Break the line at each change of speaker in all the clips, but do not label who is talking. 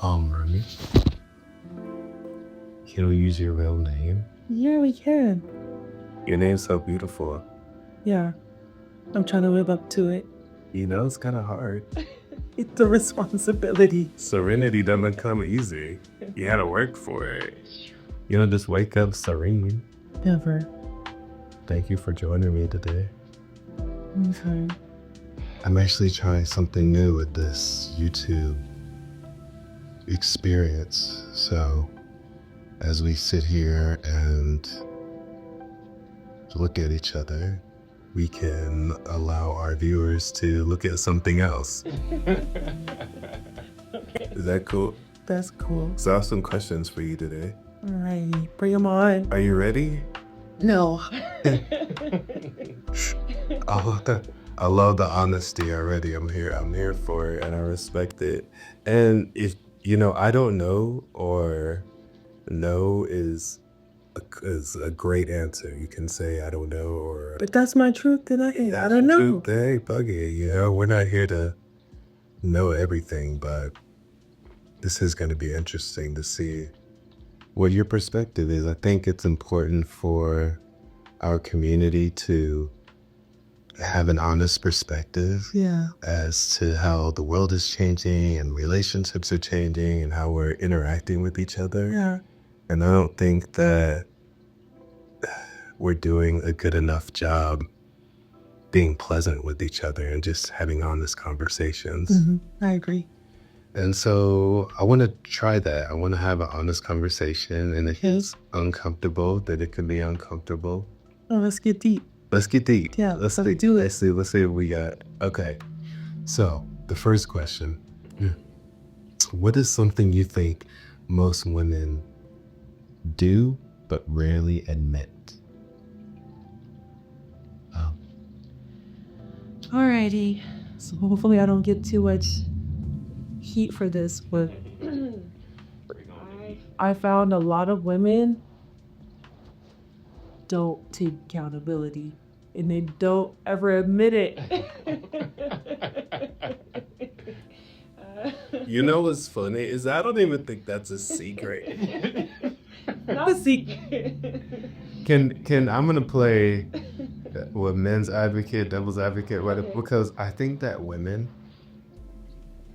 Remy, can we use your real name?
Yeah, we can.
Your name's so beautiful.
Yeah, I'm trying to live up to it.
You know, it's kind of hard.
It's a responsibility.
Serenity doesn't come easy. You had to work for it. You don't just wake up serene.
Never.
Thank you for joining me today.
Okay.
I'm actually trying something new with this YouTube experience. So, as we sit here and look at each other, we can allow our viewers to look at something else. Is that cool?
That's cool.
So I have some questions for you today.
Alrighty, bring them on.
Are you ready?
No.
I love the honesty already. I'm here for it, and I respect it. And if I don't know, or no is a great answer. You can say I don't know, or
But that's my truth today. I don't know.
Hey, bug it. We're not here to know everything, but this is going to be interesting to see what your perspective is. I think it's important for our community to have an honest perspective as to how the world is changing and relationships are changing and how we're interacting with each other.
Yeah.
And I don't think that we're doing a good enough job being pleasant with each other and just having honest conversations.
Mm-hmm. I agree.
And so I want to try that. I want to have an honest conversation, and if it's uncomfortable, that it can be uncomfortable.
Oh, let's get deep.
Let's get deep.
Yeah,
let's
do it.
Let's see what we got. Okay. So the first question, what is something you think most women do but rarely admit?
Alrighty. So hopefully I don't get too much heat for this, but I found a lot of women don't take accountability and they don't ever admit it.
You know what's funny is I don't even think that's a secret.
Not a secret.
Can I'm gonna play with men's advocate, devil's advocate, right? Because I think that women,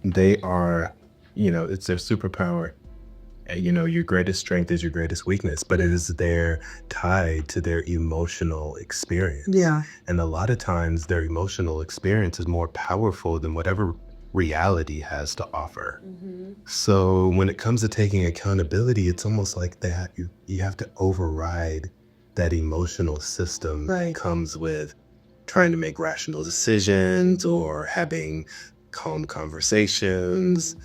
they are, it's their superpower. Your greatest strength is your greatest weakness, but it is tied to their emotional experience.
Yeah.
And a lot of times their emotional experience is more powerful than whatever reality has to offer. Mm-hmm. So when it comes to taking accountability, it's almost like that you have to override that emotional system that comes with trying to make rational decisions or having calm conversations.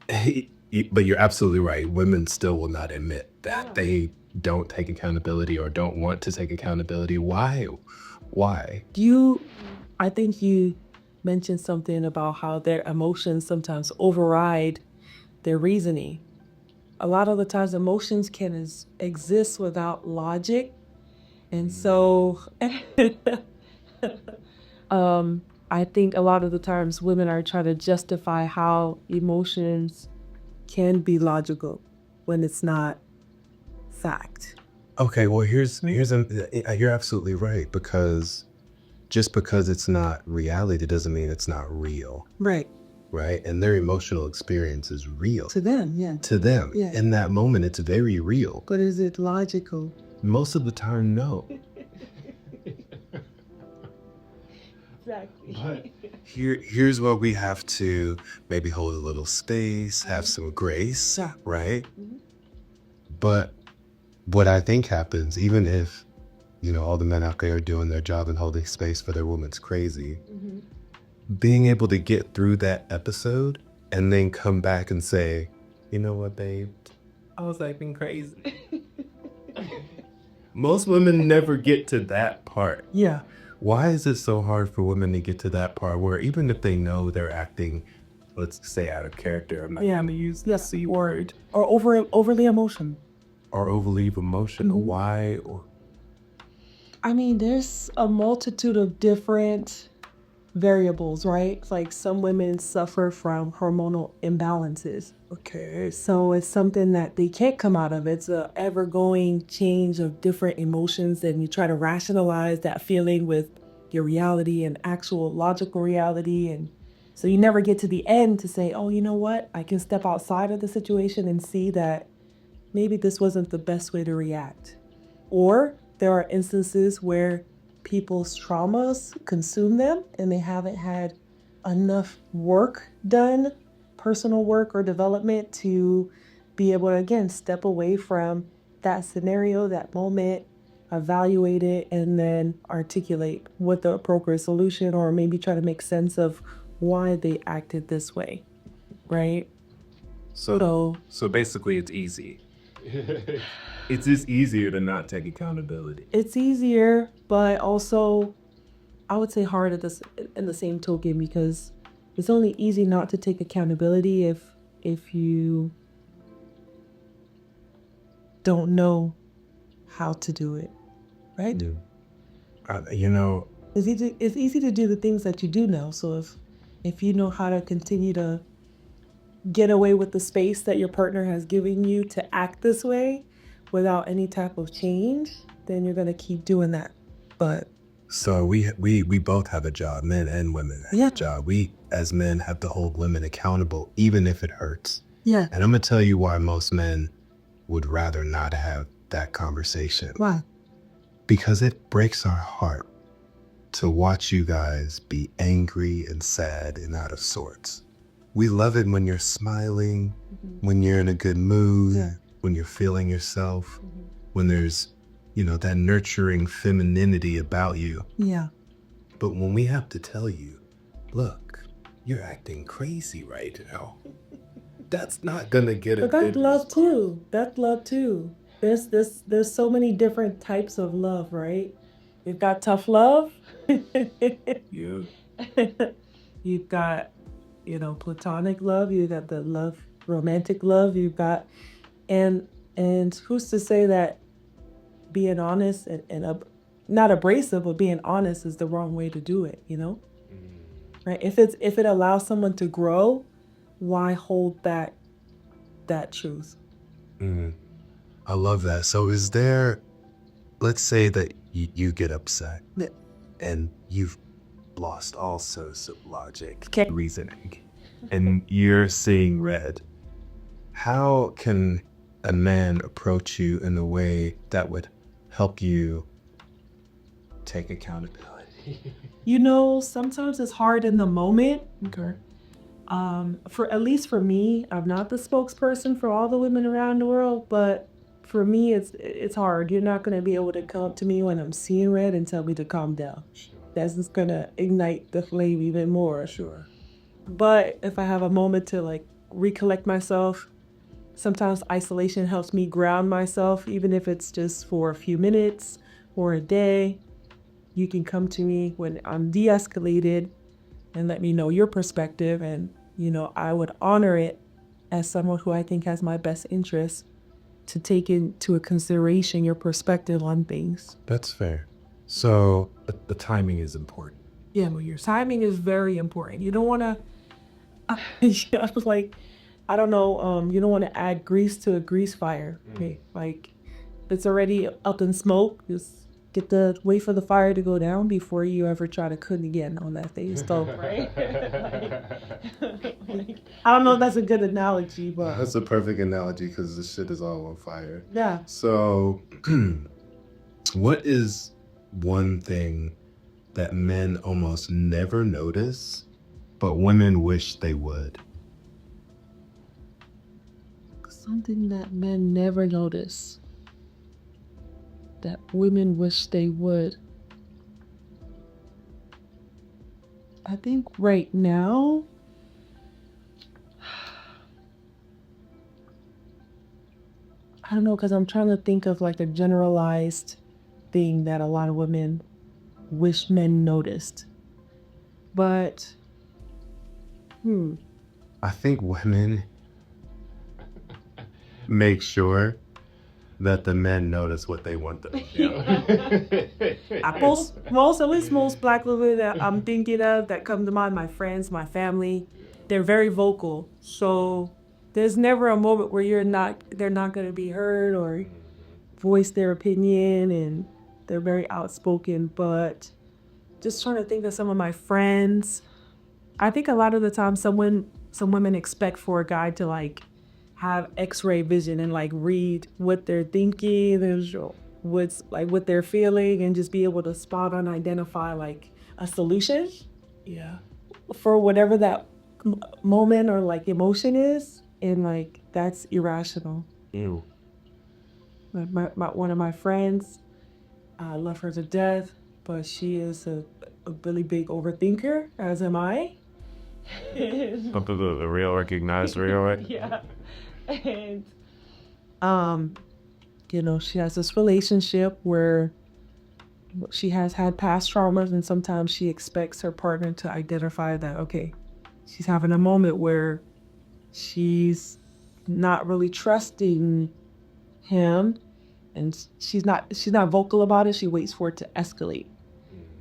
But you're absolutely right. Women still will not admit that they don't take accountability or don't want to take accountability. Why?
I think you mentioned something about how their emotions sometimes override their reasoning. A lot of the times emotions can exist without logic. And so I think a lot of the times women are trying to justify how emotions can be logical when it's not fact.
Okay, well you're absolutely right, because just because it's not reality doesn't mean it's not real.
Right.
Right? And their emotional experience is real.
To them, yeah.
To them. Yeah. In that moment, it's very real.
But is it logical?
Most of the time, no.
Exactly.
But here's where we have to maybe hold a little space, have some grace, right? Mm-hmm. But what I think happens, even if, all the men out there are doing their job and holding space for their woman's crazy, mm-hmm. being able to get through that episode and then come back and say, you know what, babe? I was acting crazy. Most women never get to that part.
Yeah.
Why is it so hard for women to get to that part where even if they know they're acting, let's say, out of character, I'm not going to use the C word.
Or overly emotional.
Or overly emotional. Mm-hmm. Why?
I mean, there's a multitude of different variables, right? Like some women suffer from hormonal imbalances.
Okay.
So it's something that they can't come out of. It's a ever-going change of different emotions, and you try to rationalize that feeling with your reality and actual logical reality. And so you never get to the end to say, oh, you know what? I can step outside of the situation and see that maybe this wasn't the best way to react. Or there are instances where people's traumas consume them and they haven't had enough work done, personal work or development, to be able to, again, step away from that scenario, that moment, evaluate it, and then articulate what the appropriate solution, or maybe try to make sense of why they acted this way, right?
So basically it's easy. It's just easier to not take accountability.
It's easier, but also I would say hard at this in the same token, because it's only easy not to take accountability if you don't know how to do it, right?
You know,
It's easy to do the things that you do know. So if you know how to continue to get away with the space that your partner has given you to act this way without any type of change, then you're gonna keep doing that. But
So we both have a job, men and women have
Yeah.
a job. We as men have to hold women accountable, even if it hurts.
yeah,
And I'm gonna tell you why most men would rather not have that conversation.
why?
Because it breaks our heart to watch you guys be angry and sad and out of sorts. We love it when you're smiling, when you're in a good mood,
Yeah.
when you're feeling yourself, when there's, that nurturing femininity about you.
Yeah.
But when we have to tell you, look, you're acting crazy right now, that's not gonna get
But that's love too. That's love too. There's so many different types of love, right? You've got tough love.
you
You've got, platonic love. You've got the love, romantic love. You've got, and who's to say that being honest and not abrasive, but being honest is the wrong way to do it, right? If it allows someone to grow, why hold that truth?
I love that. So is there, let's say that you get upset and you've lost all sorts of logic,
Okay.
reasoning, and you're seeing red. How can a man approach you in a way that would help you take accountability?
Sometimes it's hard in the moment.
okay?
For at least for me, I'm not the spokesperson for all the women around the world, but for me, it's hard. You're not gonna be able to come up to me when I'm seeing red and tell me to calm down. That's just gonna ignite the flame even more.
Sure.
But if I have a moment to recollect myself, sometimes isolation helps me ground myself, even if it's just for a few minutes or a day. You can come to me when I'm de-escalated and let me know your perspective, and I would honor it as someone who I think has my best interests, to take into consideration your perspective on things.
That's fair. So
The timing is important.
Yeah, well, your timing is very important. You don't want to, I don't know, you don't want to add grease to a grease fire. Okay? Like, it's already up in smoke. Just wait for the fire to go down before you ever try to cook again on that same stove, right? I don't know if that's a good analogy, but
that's a perfect analogy because this shit is all on fire.
yeah.
So what is one thing that men almost never notice, but women wish they would?
Something that men never notice that women wish they would. I think right now, I don't know, because I'm trying to think of a generalized thing that a lot of women wish men noticed. But,
I think women make sure that the men notice what they want them.
Most black women that I'm thinking of that come to mind, my friends, my family, they're very vocal. So there's never a moment where they're not going to be heard or voice their opinion, and they're very outspoken. But just trying to think of some of my friends, I think a lot of the time some women expect for a guy to like have x-ray vision and like read what they're thinking, what's like what they're feeling, and just be able to spot on identify like a solution for whatever that moment or like emotion is, and like that's irrational.
Ew.
One of my friends, I love her to death, but she is a really big overthinker, as am I.
The real recognized real, right?
Yeah. And she has this relationship where she has had past traumas, and sometimes she expects her partner to identify that, okay, she's having a moment where she's not really trusting him, and she's not vocal about it. She waits for it to escalate,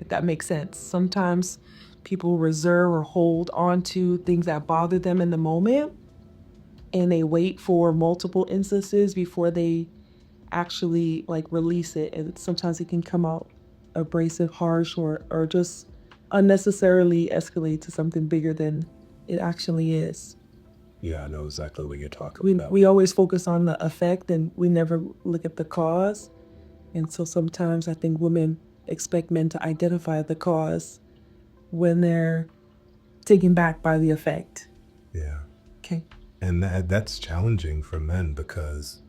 if that makes sense. Sometimes people reserve or hold on to things that bother them in the moment, and they wait for multiple instances before they actually like release it. And sometimes it can come out abrasive, harsh, or just unnecessarily escalate to something bigger than it actually is.
Yeah, I know exactly what you're talking about.
We always focus on the effect, and we never look at the cause. And so sometimes I think women expect men to identify the cause when they're taken back by the effect.
Yeah.
Okay.
And that's challenging for men because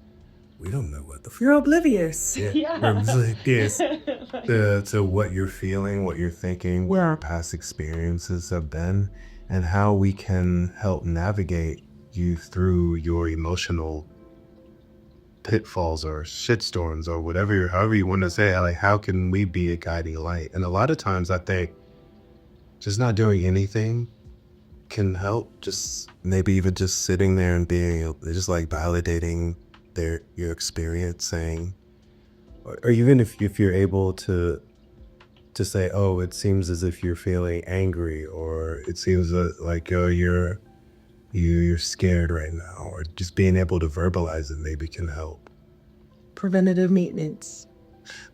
we don't know what the
You're oblivious.
Yeah. We're oblivious to what you're feeling, what you're thinking, what your past experiences have been, and how we can help navigate you through your emotional pitfalls or shitstorms or however you want to say it. Like, how can we be a guiding light? And a lot of times I think just not doing anything can help. Just maybe even just sitting there and being just like validating your experience, saying, or even if you're able to say, oh, it seems as if you're feeling angry, or it seems like you're scared right now, or just being able to verbalize it maybe can help.
Preventative maintenance.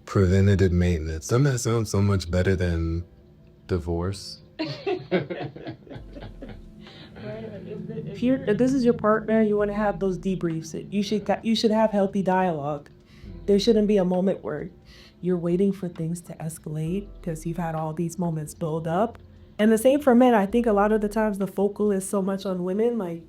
Doesn't that sound so much better than divorce?
If this is your partner, you want to have those debriefs. You should have healthy dialogue. There shouldn't be a moment where you're waiting for things to escalate because you've had all these moments build up. And the same for men. I think a lot of the times the focal is so much on women. Like,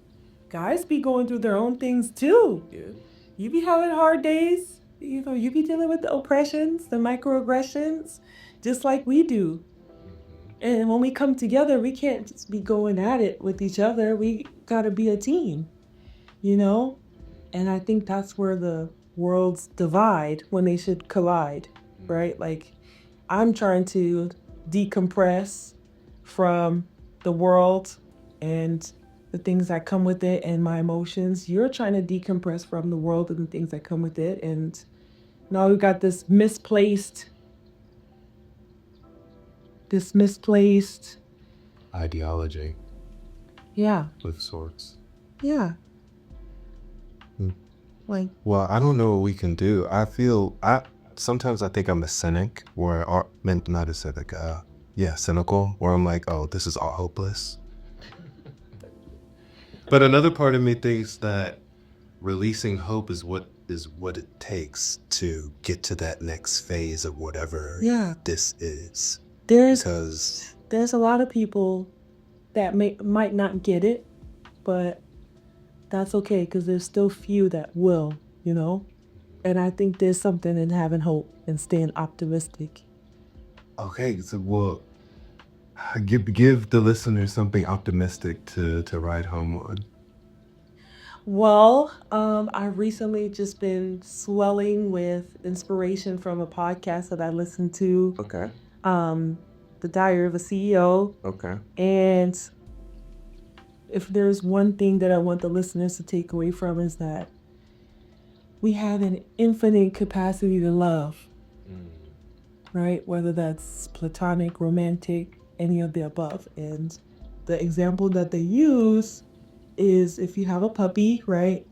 guys be going through their own things too. Yeah. You be having hard days. You be dealing with the oppressions, the microaggressions, just like we do. And when we come together, we can't just be going at it with each other. We gotta be a team, And I think that's where the worlds divide when they should collide, right? Like, I'm trying to decompress from the world and the things that come with it and my emotions. You're trying to decompress from the world and the things that come with it. And now we've got this misplaced
ideology.
Yeah.
Of sorts.
Yeah. Like,
well, I don't know what we can do. Sometimes I think I'm a cynic, not a cynic, cynical, where I'm like, oh, this is all hopeless. But another part of me thinks that releasing hope is what it takes to get to that next phase of whatever this is.
There's a lot of people that might not get it, but that's okay, because there's still few that will, And I think there's something in having hope and staying optimistic.
Okay, so give the listeners something optimistic to ride home on.
Well, I've recently just been swelling with inspiration from a podcast that I listened to.
Okay.
The Diary of a CEO.
Okay.
And if there's one thing that I want the listeners to take away from is that we have an infinite capacity to love, right? Whether that's platonic, romantic, any of the above. And the example that they use is if you have a puppy, right?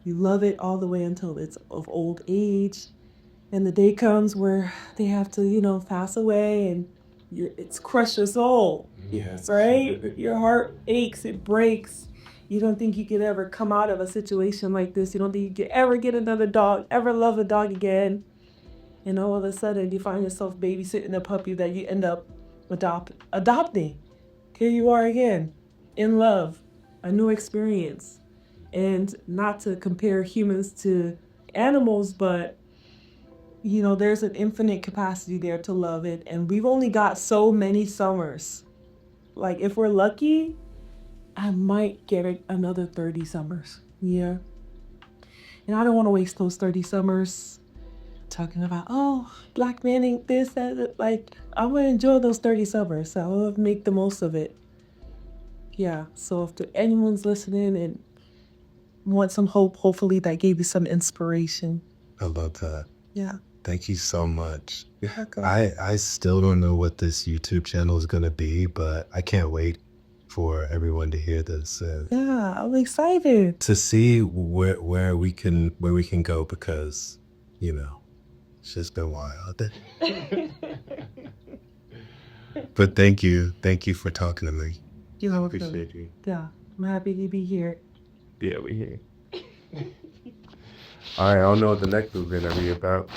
You love it all the way until it's of old age. And the day comes where they have to, pass away and it's crushed your soul.
Yes.
Right? Your heart aches, it breaks. You don't think you could ever come out of a situation like this. You don't think you could ever get another dog, ever love a dog again. And all of a sudden, you find yourself babysitting a puppy that you end up adopting. Here you are again, in love, a new experience. And not to compare humans to animals, but there's an infinite capacity there to love it. And we've only got so many summers. Like, if we're lucky, I might get another 30 summers. Yeah. And I don't want to waste those 30 summers talking about, black man ain't this, that. Like, I want to enjoy those 30 summers. So I'll make the most of it. Yeah. So if anyone's listening and want some hope, hopefully that gave you some inspiration.
I love that.
Yeah.
Thank you so much.
Okay.
I still don't know what this YouTube channel is going to be, but I can't wait for everyone to hear this and
Yeah, I'm excited.
to see where we can go, because it's just been wild. But thank you for talking to me.
You
I
know,
appreciate you.
Yeah, I'm happy to be here.
Yeah, we here. All right, I don't know what the next one's gonna be about.